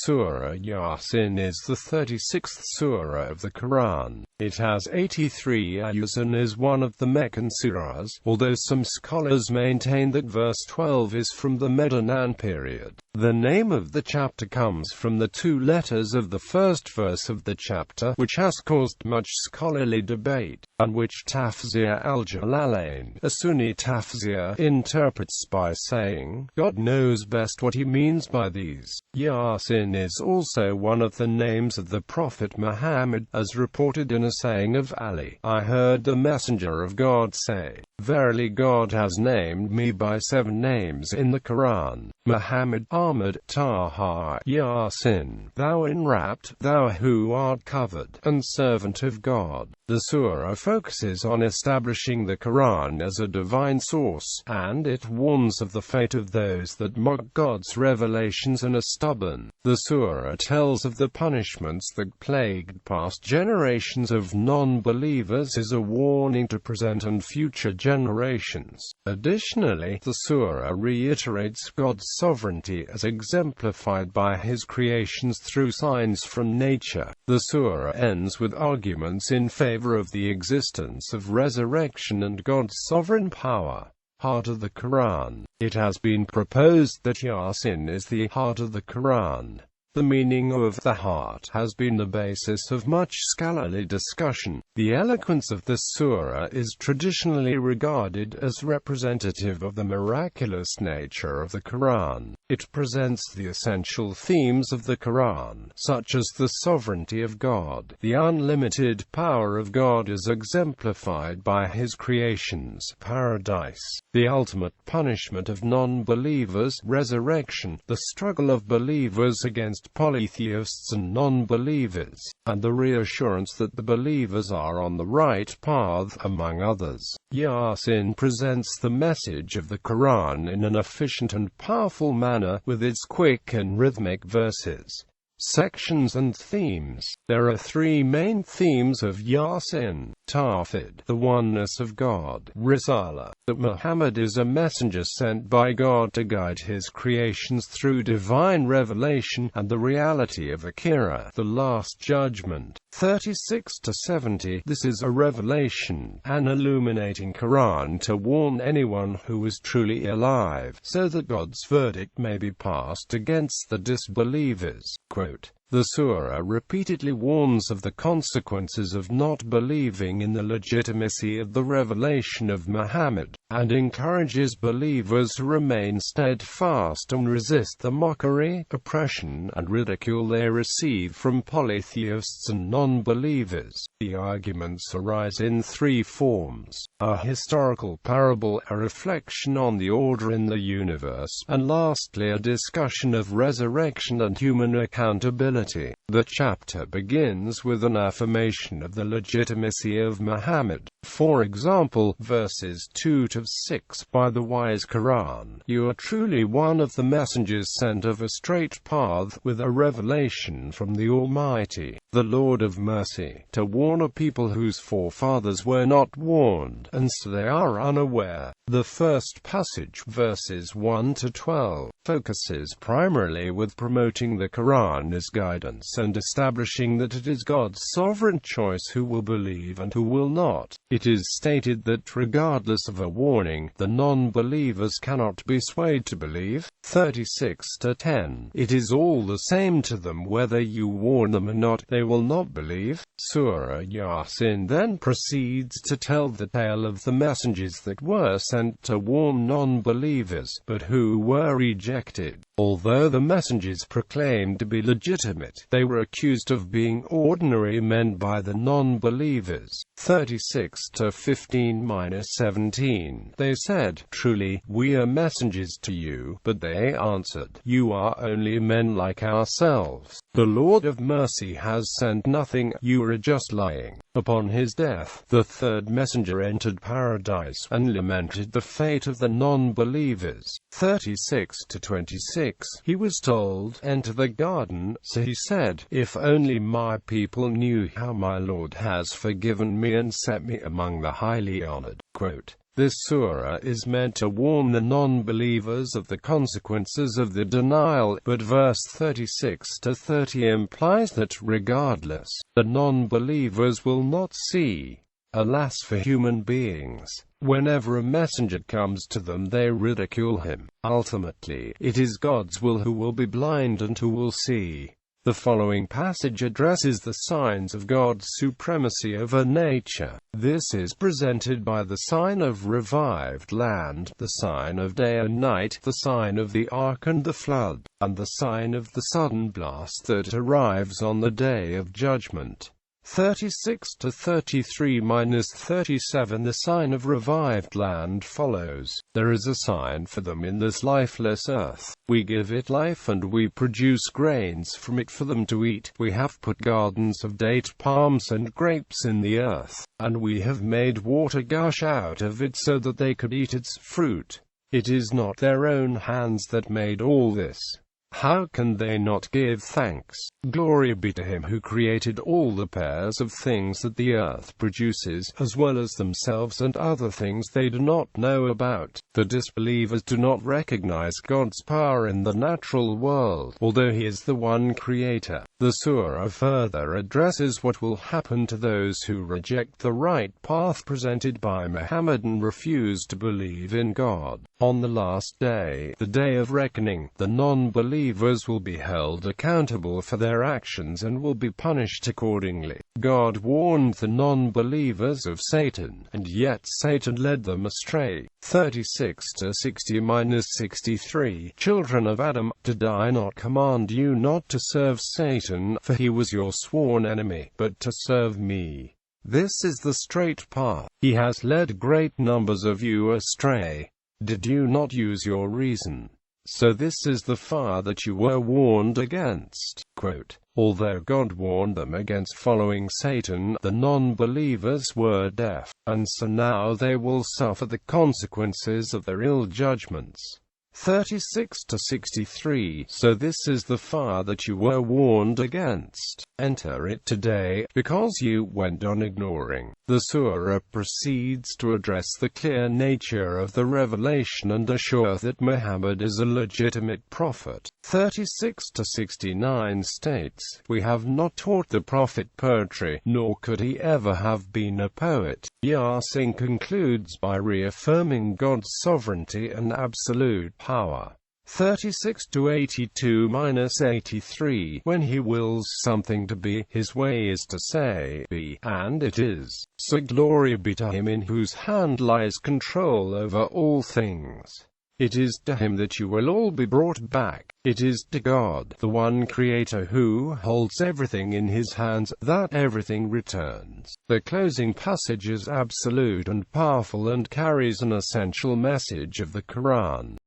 Sūrah Yāঃ-Sīn is the 36th surah of the Quran. It has 83 ayahs and is one of the Meccan surahs, although some scholars maintain that verse 12 is from the Medinan period. The name of the chapter comes from the two letters of the first verse of the chapter, which has caused much scholarly debate, and which Tafsir al-Jalalayn, a Sunni Tafsir, interprets by saying, God knows best what he means by these. Yāsin is also one of the names of the Prophet Muhammad, as reported in a saying of Ali. I heard the Messenger of God say, Verily God has named me by 7 names in the Quran: Muhammad, Ahmad, Taha, Yāsin, thou enwrapped, thou who art covered, and servant of God. The surah focuses on establishing the Quran as a divine source, and it warns of the fate of those that mock God's revelations and are stubborn. The surah tells of the punishments that plagued past generations of non-believers as a warning to present and future generations. Additionally, the surah reiterates God's sovereignty as exemplified by his creations through signs from nature. The surah ends with arguments in favor of the existence of resurrection and God's sovereign power. Heart of the Quran. It has been proposed that Yāsin is the heart of the Quran. The meaning of the heart has been the basis of much scholarly discussion. The eloquence of this surah is traditionally regarded as representative of the miraculous nature of the Quran. It presents the essential themes of the Quran, such as the sovereignty of God, the unlimited power of God as exemplified by his creations, paradise, the ultimate punishment of non-believers, resurrection, the struggle of believers against polytheists and non-believers, and the reassurance that the believers are on the right path, among others. Yāsin presents the message of the Quran in an efficient and powerful manner, with its quick and rhythmic verses, sections and themes. There are 3 main themes of Yāsin: Tawhid, the oneness of God; Risala, that Muhammad is a messenger sent by God to guide his creations through divine revelation; and the reality of Akhirah, the last judgment. 36 to 70. This is a revelation, an illuminating Quran to warn anyone who is truly alive, so that God's verdict may be passed against the disbelievers. Quote, the surah repeatedly warns of the consequences of not believing in the legitimacy of the revelation of Muhammad, and encourages believers to remain steadfast and resist the mockery, oppression, and ridicule they receive from polytheists and non-believers. The arguments arise in 3 forms: a historical parable, a reflection on the order in the universe, and lastly a discussion of resurrection and human accountability. The chapter begins with an affirmation of the legitimacy of Muhammad. For example, verses 2 to 6, by the wise Quran, you are truly one of the messengers sent of a straight path, with a revelation from the Almighty, the Lord of mercy, to warn a people whose forefathers were not warned, and so they are unaware. The first passage, verses 1 to 12, focuses primarily with promoting the Quran as guidance and establishing that it is God's sovereign choice who will believe and who will not. It is stated that regardless of a warning, the non-believers cannot be swayed to believe. 36 to 10. It is all the same to them whether you warn them or not, they will not believe. Sūrah Yāঃ-Sīn then proceeds to tell the tale of the messengers that were sent to warn non-believers, but who were rejected. Although the messengers proclaimed to be legitimate, they were accused of being ordinary men by the non-believers. 36 to 15-17. They said, truly, we are messengers to you, but they answered, you are only men like ourselves. The Lord of mercy has sent nothing, you are just lying. Upon his death, the 3rd messenger entered paradise, and lamented the fate of the non-believers. 36 to 26. He was told, enter the garden, so he said, if only my people knew how my Lord has forgiven me and set me among the highly honored. Quote, This surah is meant to warn the non-believers of the consequences of the denial, but verse 36 to 30 implies that regardless, the non-believers will not see. Alas for human beings. Whenever a messenger comes to them, they ridicule him. Ultimately, it is God's will who will be blind and who will see. The following passage addresses the signs of God's supremacy over nature. This is presented by the sign of revived land, the sign of day and night, the sign of the ark and the flood, and the sign of the sudden blast that arrives on the day of judgment. 36 to 33-37 The sign of revived land follows. There is a sign for them in this lifeless earth. We give it life and we produce grains from it for them to eat. We have put gardens of date palms and grapes in the earth, and we have made water gush out of it so that they could eat its fruit. It is not their own hands that made all this. How can they not give thanks? Glory be to him who created all the pairs of things that the earth produces, as well as themselves and other things they do not know about. The disbelievers do not recognize God's power in the natural world, although he is the one creator. The surah further addresses what will happen to those who reject the right path presented by Muhammad and refuse to believe in God. On the last day, the day of reckoning, the non-believers will be held accountable for their actions and will be punished accordingly. God warned the non-believers of Satan, and yet Satan led them astray. 36 to 60-63 Children of Adam, did I not command you not to serve Satan, for he was your sworn enemy, but to serve me? This is the straight path. He has led great numbers of you astray. Did you not use your reason? So this is the fire that you were warned against. Quote, although God warned them against following Satan, the non-believers were deaf, and so now they will suffer the consequences of their ill judgments. 36 to 63 So this is the fire that you were warned against. Enter it today, because you went on ignoring. The surah proceeds to address the clear nature of the revelation and assure that Muhammad is a legitimate prophet. 36 to 69 states, we have not taught the prophet poetry, nor could he ever have been a poet. Yāʿ-Sīn concludes by reaffirming God's sovereignty and absolute power. 36 to 82-83 When he wills something to be, his way is to say, be, and it is. So glory be to him in whose hand lies control over all things. It is to him that you will all be brought back. It is to God, the one creator who holds everything in his hands, that everything returns. The closing passage is absolute and powerful and carries an essential message of the Qur'an.